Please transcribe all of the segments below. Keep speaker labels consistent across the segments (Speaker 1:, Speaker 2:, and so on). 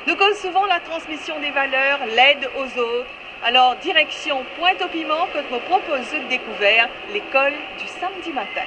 Speaker 1: nous cause souvent la transmission des valeurs, l'aide aux autres. Alors, direction Pointe-au-Piment, que me propose de découvrir l'école du samedi matin.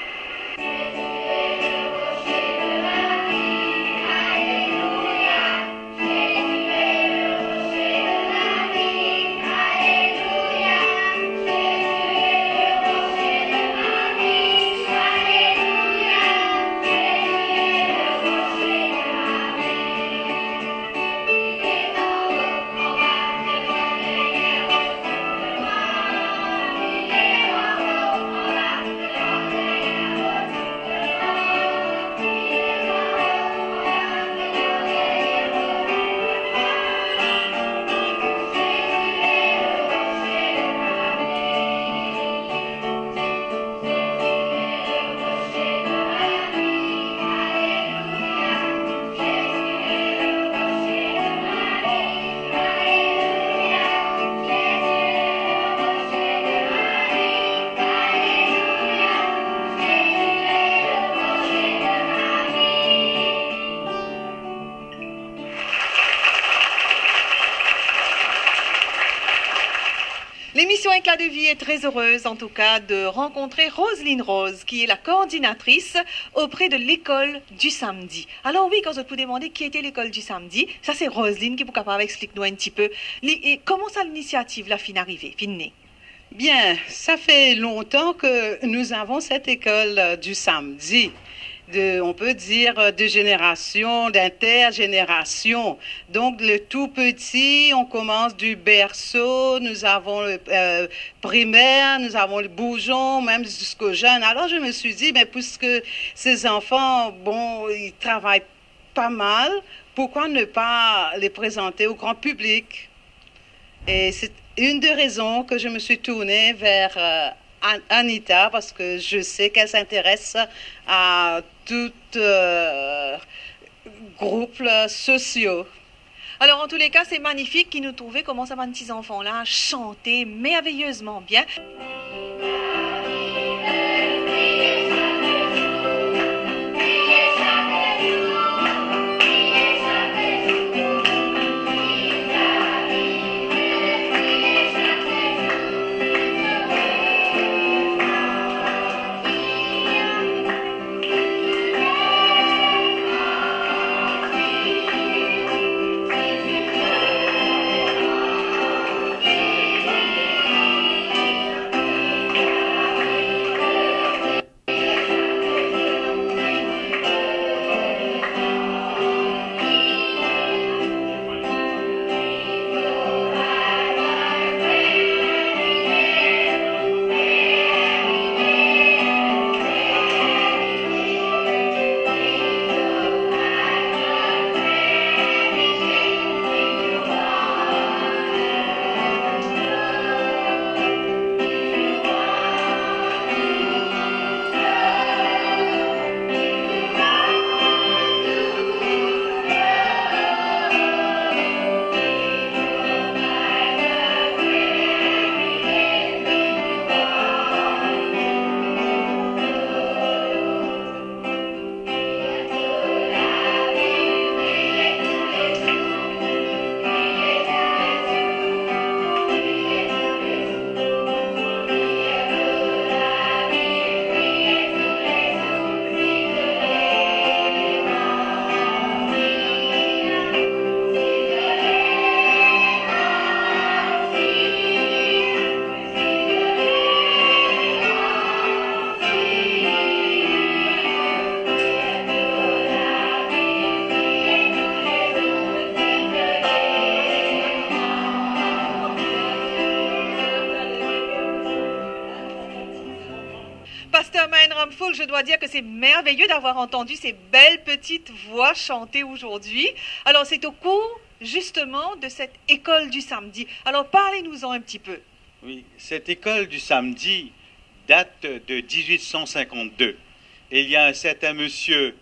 Speaker 1: L'émission Éclat de vie est très heureuse, en tout cas, de rencontrer Roselyne Rose, qui est la coordinatrice auprès de l'école du samedi. Alors oui, quand je peux demander qui était l'école du samedi, ça c'est Roselyne qui est capable d'expliquer nous un petit peu. Comment ça l'initiative la fin arrivée, fin née?
Speaker 2: Bien, ça fait longtemps que nous avons cette école du samedi. On peut dire de génération, d'intergénération. Donc, le tout petit, on commence du berceau, nous avons le primaire, nous avons le bourgeon, même jusqu'au jeune. Alors, je me suis dit, mais puisque ces enfants, bon, ils travaillent pas mal, pourquoi ne pas les présenter au grand public? Et c'est une des raisons que je me suis tournée vers Anita, parce que je sais qu'elle s'intéresse à tout groupe sociaux.
Speaker 1: Alors, en tous les cas, c'est magnifique qu'ils nous trouvaient comment ça va, petits enfants-là, chanter merveilleusement bien. Je dois dire que c'est merveilleux d'avoir entendu ces belles petites voix chanter aujourd'hui. Alors, c'est au cours, justement, de cette école du samedi. Alors, parlez-nous-en un petit peu.
Speaker 3: Oui, cette école du samedi date de 1852. Et il y a un certain monsieur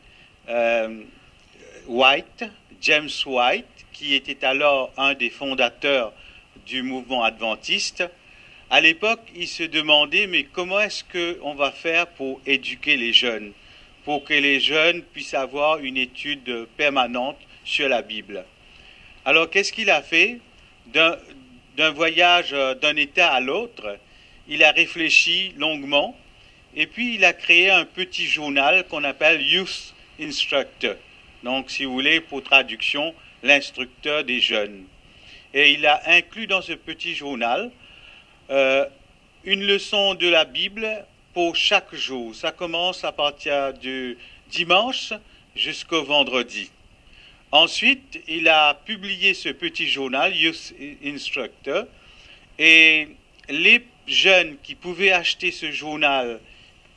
Speaker 3: White, James White, qui était alors un des fondateurs du mouvement adventiste. À l'époque, il se demandait, mais comment est-ce qu'on va faire pour éduquer les jeunes, pour que les jeunes puissent avoir une étude permanente sur la Bible. Alors, qu'est-ce qu'il a fait? D'un voyage d'un État à l'autre, il a réfléchi longuement et puis il a créé un petit journal qu'on appelle Youth Instructor. Donc, si vous voulez, pour traduction, l'instructeur des jeunes. Et il a inclus dans ce petit journal une leçon de la Bible pour chaque jour. Ça commence à partir du dimanche jusqu'au vendredi. Ensuite, il a publié ce petit journal, Youth Instructor, et les jeunes qui pouvaient acheter ce journal,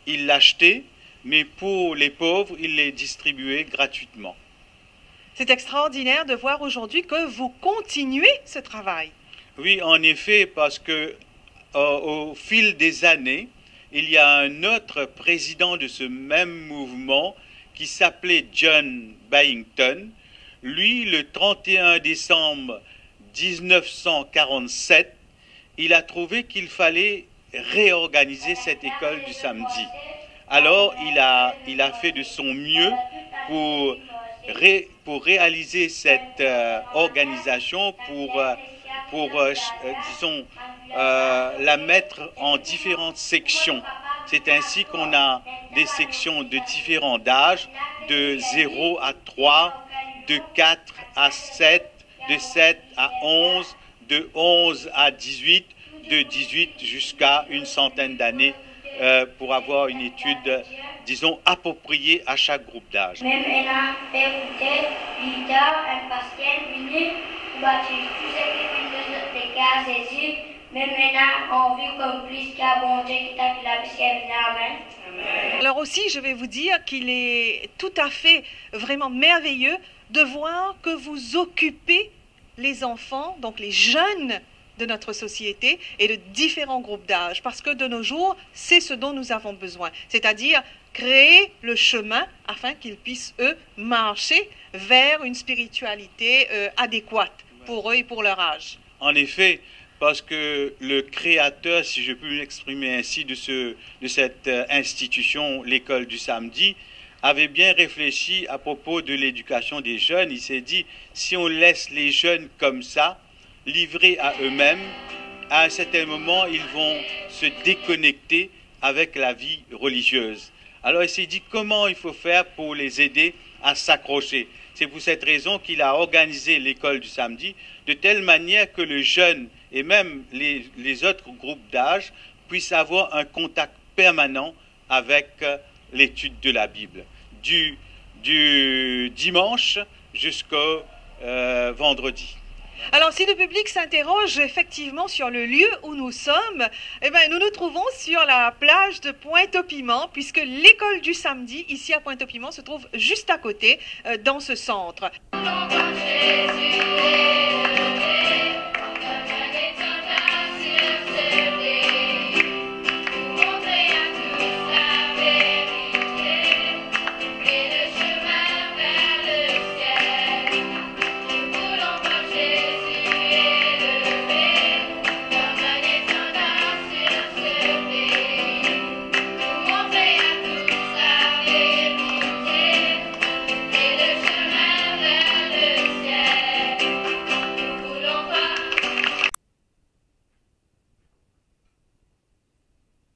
Speaker 3: ils l'achetaient, mais pour les pauvres, il les distribuait gratuitement.
Speaker 1: C'est extraordinaire de voir aujourd'hui que vous continuez ce travail.
Speaker 3: Oui, en effet, parce que au fil des années, il y a un autre président de ce même mouvement qui s'appelait John Byington. Lui, le 31 décembre 1947, il a trouvé qu'il fallait réorganiser cette école du samedi. Alors, il a fait de son mieux pour réaliser cette organisation, disons, la mettre en différentes sections. C'est ainsi qu'on a des sections de différents âges, de 0 à 3, de 4 à 7, de 7 à 11, de 11 à 18, de 18 jusqu'à une centaine d'années pour avoir une étude, disons, appropriée à chaque groupe d'âge.
Speaker 1: Alors aussi, je vais vous dire qu'il est tout à fait vraiment merveilleux de voir que vous occupez les enfants, donc les jeunes de notre société et de différents groupes d'âge, parce que de nos jours, c'est ce dont nous avons besoin, c'est-à-dire créer le chemin afin qu'ils puissent, eux, marcher vers une spiritualité adéquate pour eux et pour leur âge.
Speaker 3: En effet, parce que le créateur, si je peux m'exprimer ainsi, de cette institution, l'école du samedi, avait bien réfléchi à propos de l'éducation des jeunes. Il s'est dit, si on laisse les jeunes comme ça, livrés à eux-mêmes, à un certain moment, ils vont se déconnecter avec la vie religieuse. Alors il s'est dit comment il faut faire pour les aider à s'accrocher. C'est pour cette raison qu'il a organisé l'école du samedi de telle manière que le jeune et même les autres groupes d'âge puissent avoir un contact permanent avec l'étude de la Bible, du dimanche jusqu'au vendredi.
Speaker 1: Alors, si le public s'interroge effectivement sur le lieu où nous sommes, eh bien, nous nous trouvons sur la plage de Pointe-au-Piment, puisque l'école du samedi, ici à Pointe-au-Piment, se trouve juste à côté, dans ce centre.
Speaker 4: Jésus